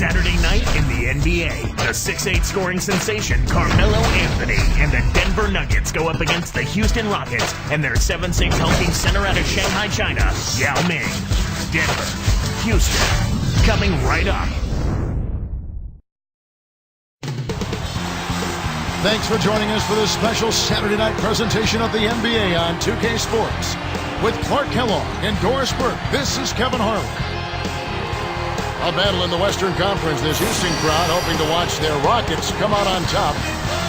Saturday night in the NBA, the 6'8" scoring sensation Carmelo Anthony and the Denver Nuggets go up against the Houston Rockets and their 7'6" hulking center out of Shanghai, China, Yao Ming. Denver, Houston, coming right up. Thanks for joining us for this special Saturday night presentation of the NBA on 2K Sports. With Clark Kellogg and Doris Burke, this is Kevin Harlan. A battle in the Western Conference. This Houston crowd hoping to watch their Rockets come out on top.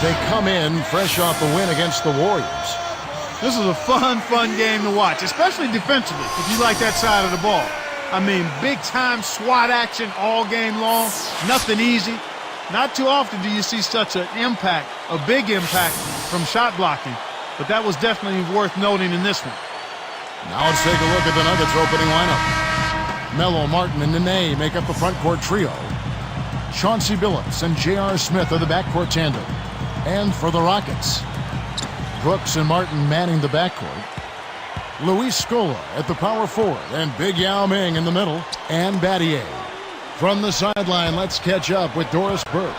They come in fresh off the win against the Warriors. This is a fun game to watch, especially defensively, if you like that side of the ball. I mean, big-time SWAT action all game long. Nothing easy. Not too often do you see such an impact, a big impact from shot blocking. But that was definitely worth noting in this one. Now let's take a look at the Nuggets opening lineup. Melo, Martin, and Nene make up the front court trio. Chauncey Billups and J.R. Smith are the backcourt tandem. And for the Rockets, Brooks and Martin manning the backcourt. Luis Scola at the power forward, and Big Yao Ming in the middle, and Battier. From the sideline, let's catch up with Doris Burke.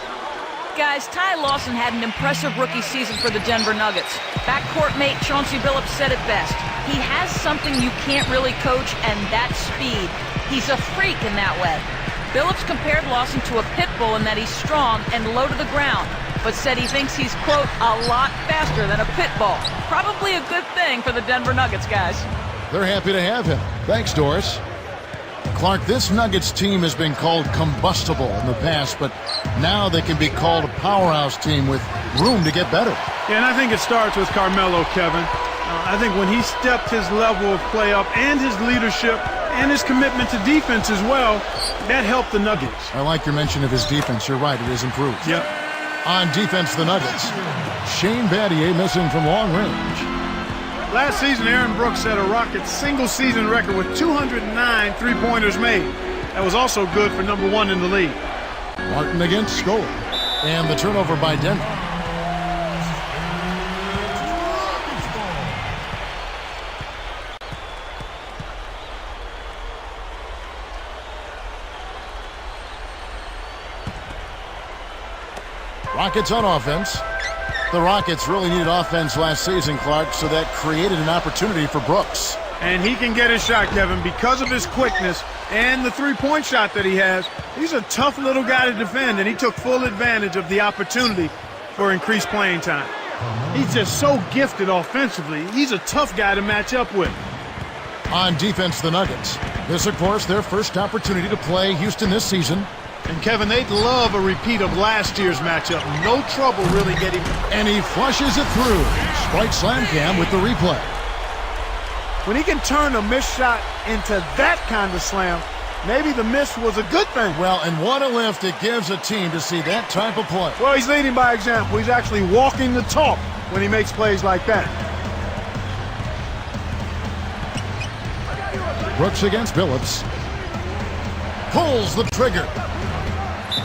Guys, Ty Lawson had an impressive rookie season for the Denver Nuggets. Backcourt mate Chauncey Billups said it best. He has something you can't really coach, and that's speed. He's a freak in that way. Billups compared Lawson to a pit bull in that he's strong and low to the ground, but said he thinks he's, quote, a lot faster than a pit bull. Probably a good thing for the Denver Nuggets, guys. They're happy to have him. Thanks, Doris. Clark, this Nuggets team has been called combustible in the past, but now they can be called a powerhouse team with room to get better. Yeah, and I think it starts with Carmelo, Kevin. I think when he stepped his level of play up and his leadership and his commitment to defense as well, that helped the Nuggets. I like your mention of his defense. You're right, it has improved. Yep. On defense, the Nuggets. Shane Battier missing from long range. Last season, Aaron Brooks set a Rockets single-season record with 209 three-pointers made. That was also good for number one in the league. Martin against Scola. And the turnover by Denver. Rockets on offense. The Rockets really needed offense last season, Clark, so that created an opportunity for Brooks. And he can get his shot, Kevin, because of his quickness and the three-point shot that he has. He's a tough little guy to defend, and he took full advantage of the opportunity for increased playing time. He's just so gifted offensively. He's a tough guy to match up with. On defense, the Nuggets. This, of course, their first opportunity to play Houston this season. And, Kevin, they'd love a repeat of last year's matchup. No trouble really getting... And he flushes it through. Sprite Slam Cam with the replay. When he can turn a missed shot into that kind of slam, maybe the miss was a good thing. Well, and what a lift it gives a team to see that type of play. Well, he's leading by example. He's actually walking the talk when he makes plays like that. Brooks against Billups. Pulls the trigger.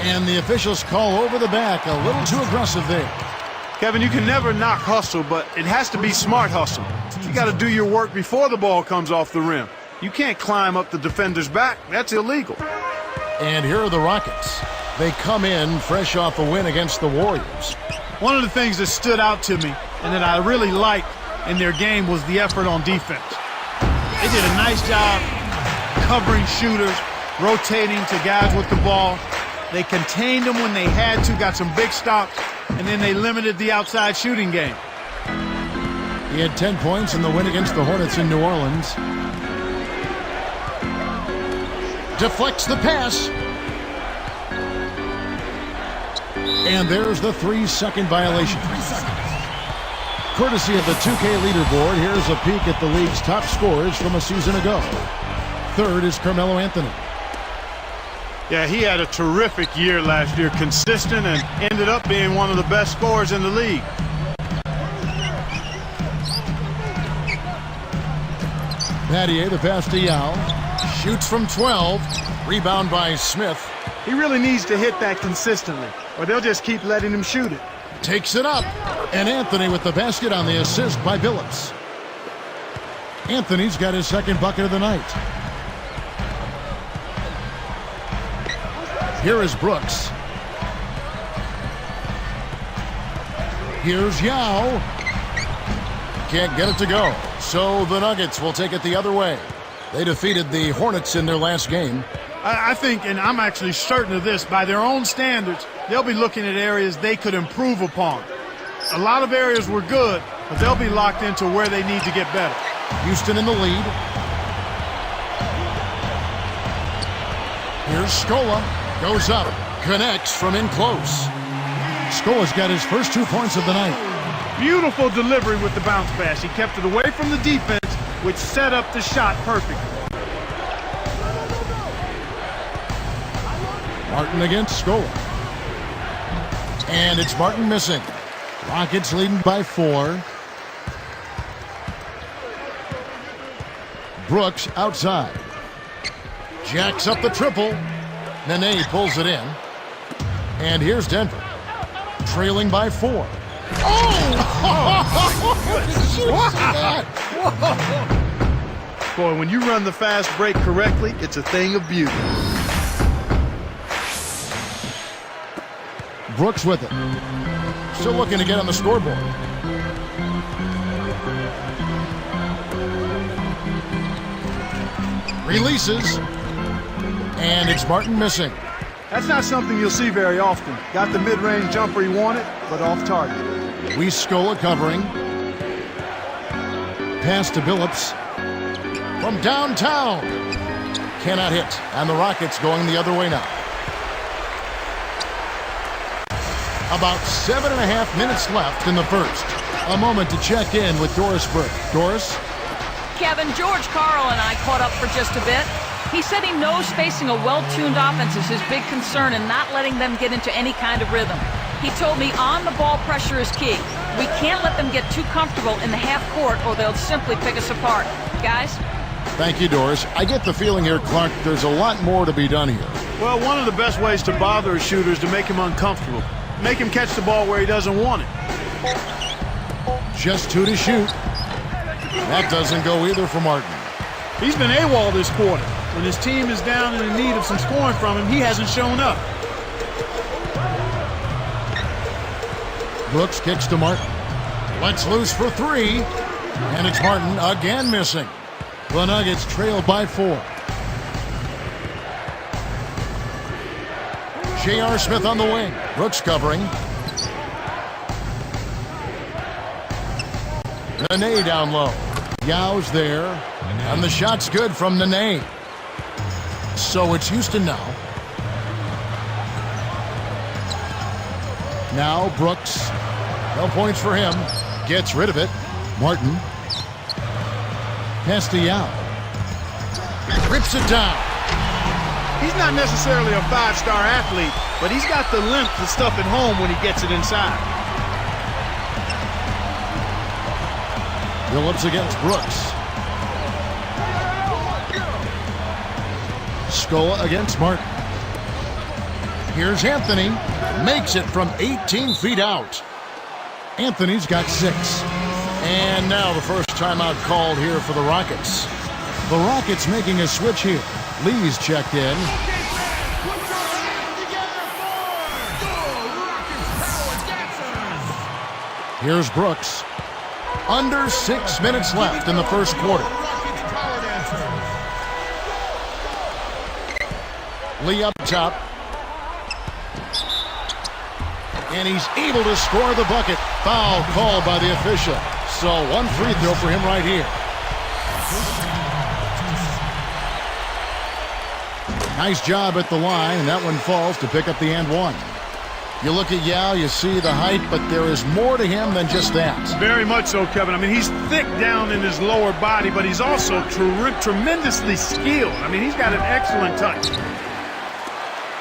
And the officials call over the back. A little too aggressive there. Kevin, you can never knock hustle, but it has to be smart hustle. You got to do your work before the ball comes off the rim. You can't climb up the defender's back. That's illegal. And here are the Rockets. They come in fresh off a win against the Warriors. One of the things that stood out to me and that I really liked in their game was the effort on defense. They did a nice job covering shooters, rotating to guys with the ball. They contained them when they had to, got some big stops, and then they limited the outside shooting game. He had 10 points in the win against the Hornets in New Orleans. Deflects the pass. And there's the 3-second violation. Courtesy of the 2K leaderboard, here's a peek at the league's top scorers from a season ago. Third is Carmelo Anthony. Yeah, he had a terrific year last year, consistent, and ended up being one of the best scorers in the league. Battier, the pass to Yao. Shoots from 12. Rebound by Smith. He really needs to hit that consistently, or they'll just keep letting him shoot it. Takes it up. And Anthony with the basket on the assist by Billups. Anthony's got his second bucket of the night. Here is Brooks. Here's Yao. Can't get it to go. So the Nuggets will take it the other way. They defeated the Hornets in their last game. I think, and I'm actually certain of this, by their own standards, they'll be looking at areas they could improve upon. A lot of areas were good, but they'll be locked into where they need to get better. Houston in the lead. Here's Scola. Goes up. Connects from in close. Scola's got his first 2 points of the night. Beautiful delivery with the bounce pass. He kept it away from the defense, which set up the shot perfectly. Martin against Scola. And it's Martin missing. Rockets leading by 4. Brooks outside. Jacks up the triple. Nene pulls it in. And here's Denver. Trailing by 4. Boy, when you run the fast break correctly, it's a thing of beauty. Brooks with it. Still looking to get on the scoreboard. Releases. And it's Martin missing. That's not something you'll see very often. Got the mid-range jumper he wanted, but off target. Scola covering. Pass to Billups. From downtown. Cannot hit. And the Rockets going the other way now. About 7.5 minutes left in the first. A moment to check in with Doris Burke. Doris? Kevin, George Karl and I caught up for just a bit. He said he knows facing a well-tuned offense is his big concern and not letting them get into any kind of rhythm. He told me on-the-ball pressure is key. We can't let them get too comfortable in the half court or they'll simply pick us apart. Guys? Thank you, Doris. I get the feeling here, Clark, there's a lot more to be done here. Well, one of the best ways to bother a shooter is to make him uncomfortable. Make him catch the ball where he doesn't want it. Just 2 to shoot. That doesn't go either for Martin. He's been AWOL this quarter. When his team is down and in need of some scoring from him, he hasn't shown up. Brooks kicks to Martin. Lets loose for 3. And it's Martin again missing. The Nuggets trail by 4. J.R. Smith on the wing. Brooks covering. Nene down low. Yao's there. And the shot's good from Nene. So it's Houston now. Now Brooks. No points for him. Gets rid of it. Martin. Pass to Yao. Rips it down. He's not necessarily a 5-star athlete, but he's got the length to stuff it home when he gets it inside. Billups against Brooks. Scola against Martin. Here's Anthony. Makes it from 18 feet out. Anthony's got 6. And now the first timeout called here for the Rockets. The Rockets making a switch here. Lee's checked in. Here's Brooks. Under 6 minutes left in the first quarter. Lee up top. And he's able to score the bucket. Foul called by the official. So 1 free throw for him right here. Nice job at the line, and that one falls to pick up the and one. You look at Yao, you see the height, but there is more to him than just that. Very much so, Kevin. I mean, he's thick down in his lower body, but he's also tremendously skilled. I mean, he's got an excellent touch.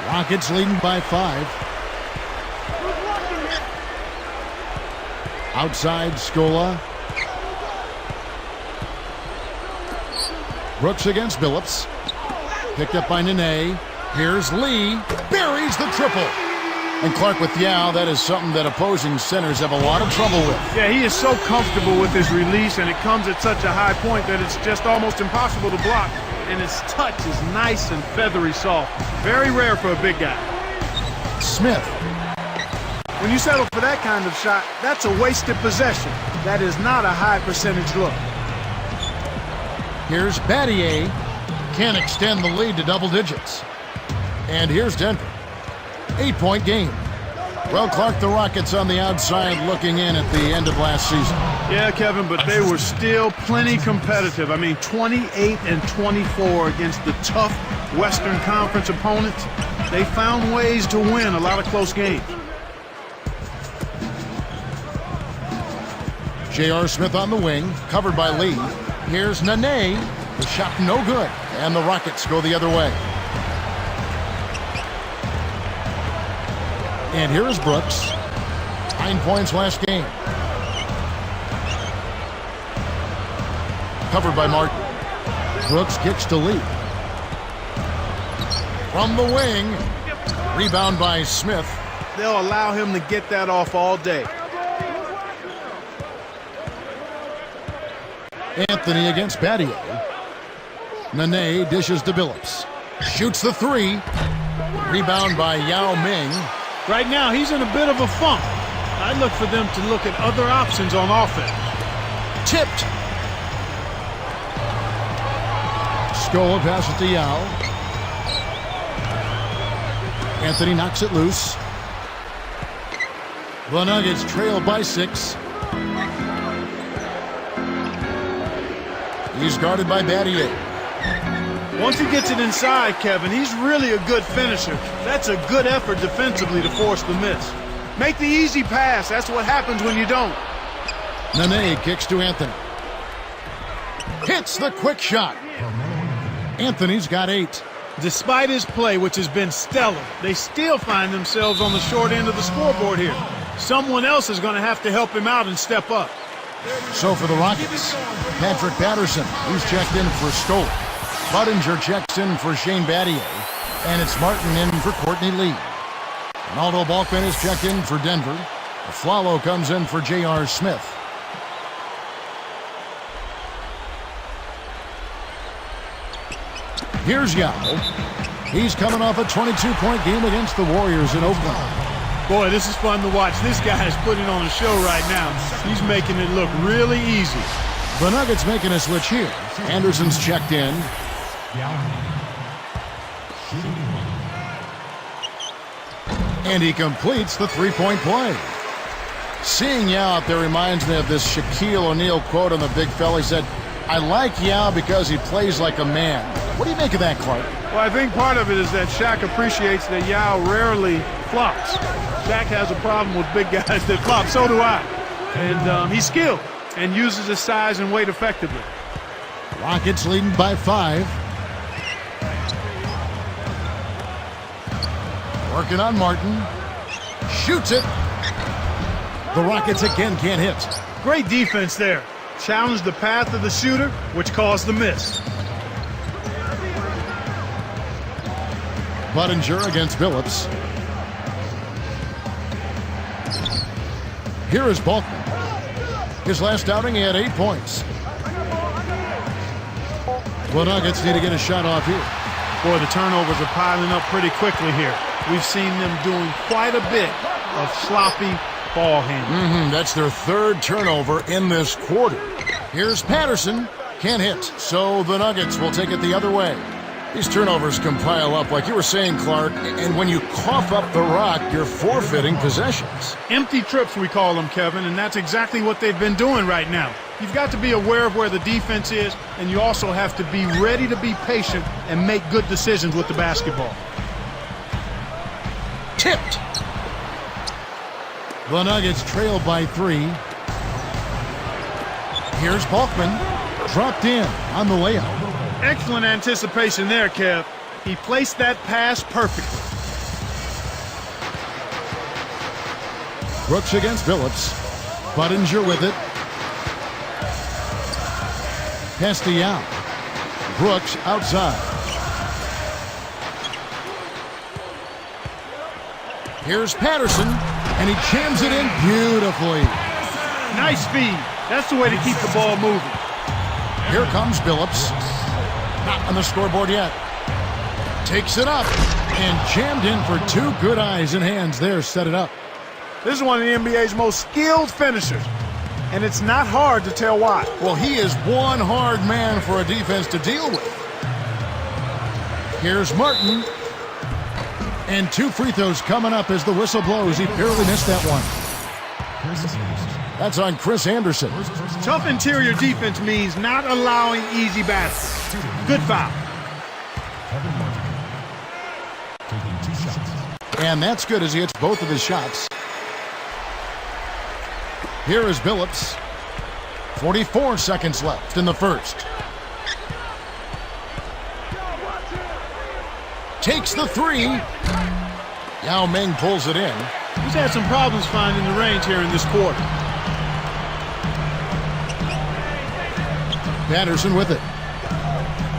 Rockets leading by 5. Outside, Scola. Brooks against Billups. Picked up by Nene. Here's Lee. Buries the triple. And Clark with Yao, that is something that opposing centers have a lot of trouble with. Yeah, he is so comfortable with his release, and it comes at such a high point that it's just almost impossible to block. And his touch is nice and feathery soft. Very rare for a big guy. Smith. When you settle for that kind of shot, that's a wasted possession. That is not a high percentage look. Here's Battier. Can't extend the lead to double digits. And here's Denver. 8-point game. Well, Clark, the Rockets on the outside looking in at the end of last season. Yeah, Kevin, but they were still plenty competitive. I mean, 28-24 against the tough Western Conference opponents. They found ways to win a lot of close games. J.R. Smith on the wing, covered by Lee. Here's Nene. The shot no good, and the Rockets go the other way. And here is Brooks. 9 points last game. Covered by Martin. Brooks kicks to Lee. From the wing. Rebound by Smith. They'll allow him to get that off all day. Anthony against Battier. Nene dishes to Billups. Shoots the three. Rebound by Yao Ming. Right now, he's in a bit of a funk. I'd look for them to look at other options on offense. Tipped. Scola passes to Yao. Anthony knocks it loose. The Nuggets trail by 6. He's guarded by Battier. Once he gets it inside, Kevin, he's really a good finisher. That's a good effort defensively to force the miss. Make the easy pass. That's what happens when you don't. Nene kicks to Anthony. Hits the quick shot. Anthony's got 8. Despite his play, which has been stellar, they still find themselves on the short end of the scoreboard here. Someone else is going to have to help him out and step up. So for the Rockets, Patrick Patterson, he's checked in for Scola. Budinger checks in for Shane Battier. And it's Martin in for Courtney Lee. Ronaldo Balkman is checked in for Denver. Flalo comes in for J.R. Smith. Here's Yao. He's coming off a 22-point game against the Warriors in Oakland. Boy, this is fun to watch. This guy is putting on a show right now. He's making it look really easy. The Nuggets making a switch here. Anderson's checked in. And he completes the three-point play. Seeing Yao out there reminds me of this Shaquille O'Neal quote on the big fella. He said, "I like Yao because he plays like a man." What do you make of that, Clark? Well, I think part of it is that Shaq appreciates that Yao rarely flops. Shaq has a problem with big guys that flop. So do I. And he's skilled and uses his size and weight effectively. Rockets leading by 5. Working on Martin. Shoots it. The Rockets again can't hit. Great defense there. Challenged the path of the shooter, which caused the miss. Budinger against Billups. Here is Balkman. His last outing, he had 8 points. The Nuggets need to get a shot off here. Boy, the turnovers are piling up pretty quickly here. We've seen them doing quite a bit of sloppy ball handling. That's their 3rd turnover in this quarter. Here's Patterson. Can't hit. So the Nuggets will take it the other way. These turnovers can pile up, like you were saying, Clark, and when you cough up the rock, you're forfeiting possessions. Empty trips, we call them, Kevin, and that's exactly what they've been doing right now. You've got to be aware of where the defense is, and you also have to be ready to be patient and make good decisions with the basketball. Tipped. The Nuggets trail by 3. Here's Balkman. Dropped in on the layup. Excellent anticipation there, Kev. He placed that pass perfectly. Brooks against Billups. Budinger with it. Pass to Yao. Brooks outside. Here's Patterson, and he jams it in beautifully. Nice speed. That's the way to keep the ball moving. Here comes Billups. Not on the scoreboard yet. Takes it up. And jammed in for two good eyes and hands there, set it up. This is one of the NBA's most skilled finishers, and it's not hard to tell why. Well, he is one hard man for a defense to deal with. Here's Martin. And two free throws coming up as the whistle blows. He barely missed that one. That's on Chris Anderson. Tough interior defense means not allowing easy baskets. Good foul. And that's good as he hits both of his shots. Here is Billups. 44 seconds left in the first. Takes the three. Yao Ming pulls it in. He's had some problems finding the range here in this quarter. Patterson with it.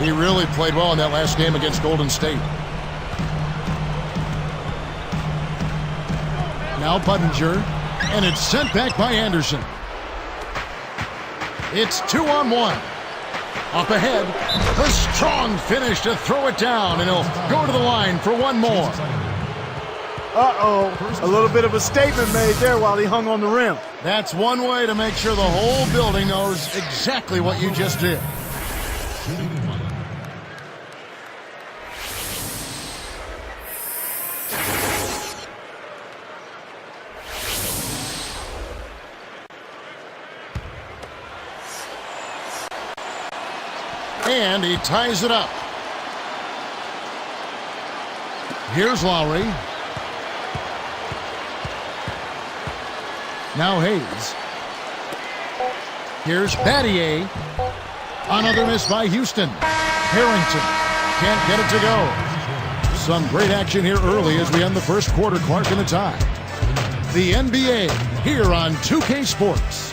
He really played well in that last game against Golden State. Now Budinger, and it's sent back by Anderson. It's 2-on-1. Up ahead, a strong finish to throw it down, and he'll go to the line for one more. Uh-oh, a little bit of a statement made there while he hung on the rim. That's one way to make sure the whole building knows exactly what you just did. And he ties it up. Here's Lowry. Now Hayes. Here's Battier. Another miss by Houston. Harrington can't get it to go. Some great action here early as we end the first quarter. Clark in the tie. The NBA here on 2K Sports.